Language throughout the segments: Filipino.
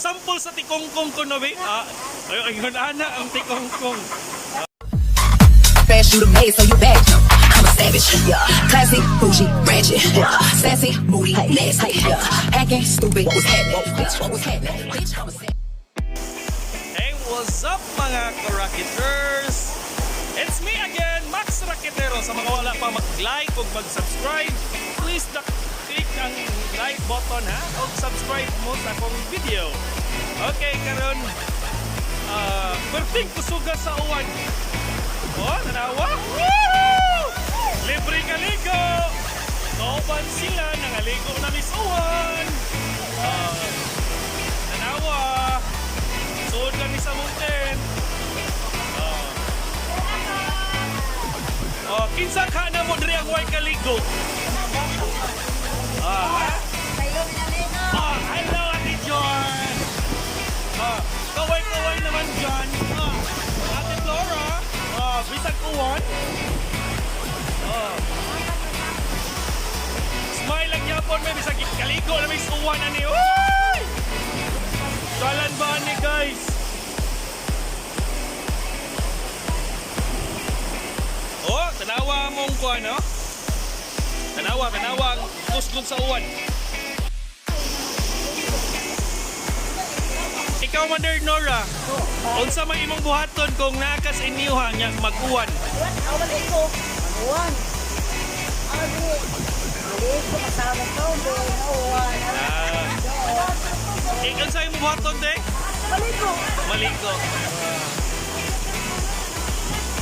Sample sa tikongkong ko no be. Ayun ana ang tikongkong. Fast, you the maid, so you bad. I'm a savage, yeah. Classy, bougie, ratchet, yeah. Sassy, moody, nasty, yeah. Acting stupid, what's happening? Bitch, what's happening? Bitch, I'm a savage. Hey, what's up mga Rakiters? It's me again, Max Rakitero. Sa mga wala pa mag-like o mag-subscribe, please click ang like button ha o subscribe mo sa akong video. Okay, karon perting kusuga sa Uwan. Oh, nanawa? Woo! Libre kaligo! Kauban sila, nangaligo na Miss Uwan. Nanawa. Suod lang ni sa mountain. Kinsa ka na mo diri ang way kaligo? Hello, Ate John. Kaway-kaway naman dyan. Ate Flora. Bisag Uwan. Smile lang yapon may bisag kaligo na may Uwan ani. Uy! Jalan ba ni guys? Tanawa mong kuha, no? Tanawa ang kusog sa Uwan. Ikaw, Mother Nora, unsa may imong buhaton kung nakas inyo ha nga mag-uwan? Uwan ko. Uwan. Ko kasama ko, Uwan. Ikaw sa imong buhaton, te? Maliko.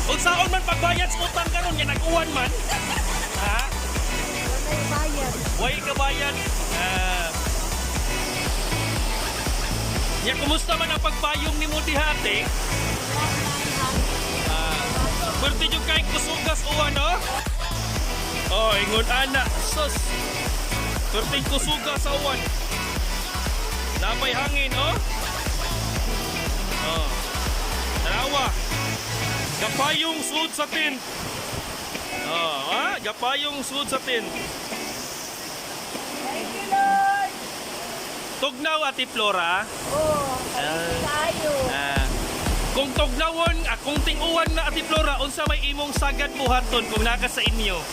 Unsaon man pagbayad sa utang karon nga nag-uwan man? Ha? Way ka bayad. Ya kumusta man ang pagbayong nimo dihate? Perti jud kay kusugas Uwan, no? Ingon ana, sus. Perti kusugas sa Uwan. Napay hangin, oh. Tanawa. Gapayong sud sa tin. Gapayong sud sa tin. Tugnaw, Ate Flora. Tayo. Kung tugnawon, kung ting-uwan na Ate Flora, unsa may imong sagad buhaton kung naka sa inyo?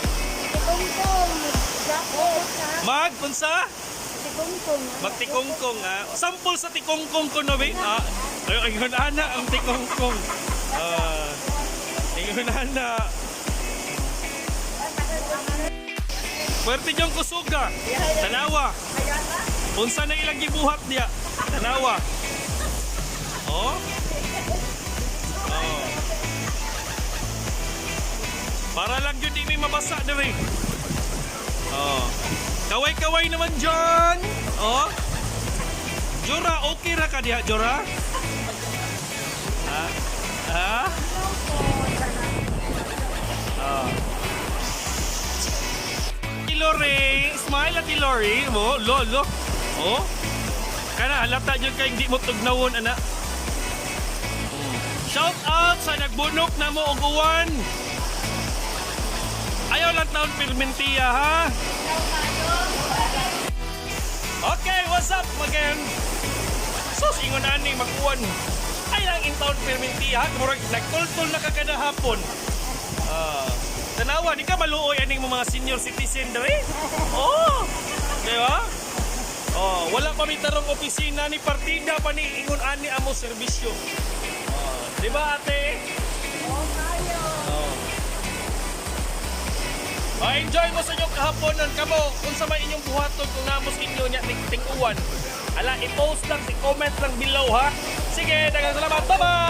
Unsa? Magtikongkong, Sample sa tikongkong ko no be. Ayun ana ang tikongkong. Ayun ana. Pwerte diyong kusuga. Tanawa. Unsa na ilang gibuhat niya? Tanawa. Para lang yun di may mabasa diri. Kaway-kaway naman dyan. Jora, okay ra ka diha, Jora? Lori, smile at Lori mo, lolo. Kana halata jud kay hindi mo tugnawon ana. Shout out sa nagbunok na mo og Uwan. Ayaw lang taon Permentiya, ha? Okay, what's up again? Sus, ingon ani mag-uwan. Ay lang in taon Permentiya, kumurag nagtultol na kagada hapon. Tanawa, di ka maluoy aning mga senior citizen dere? Diba? Wala pa may tarong opisina ni partida pa ni ingon ani amo serbisyo. Diba, ate? Enjoy mo sa inyong kahaponan kamo kung sa may inyong buhaton kung namos inyo niya ting-uwan. I-post lang, i-comment lang below ha. Sige, daghang salamat. Bye-bye!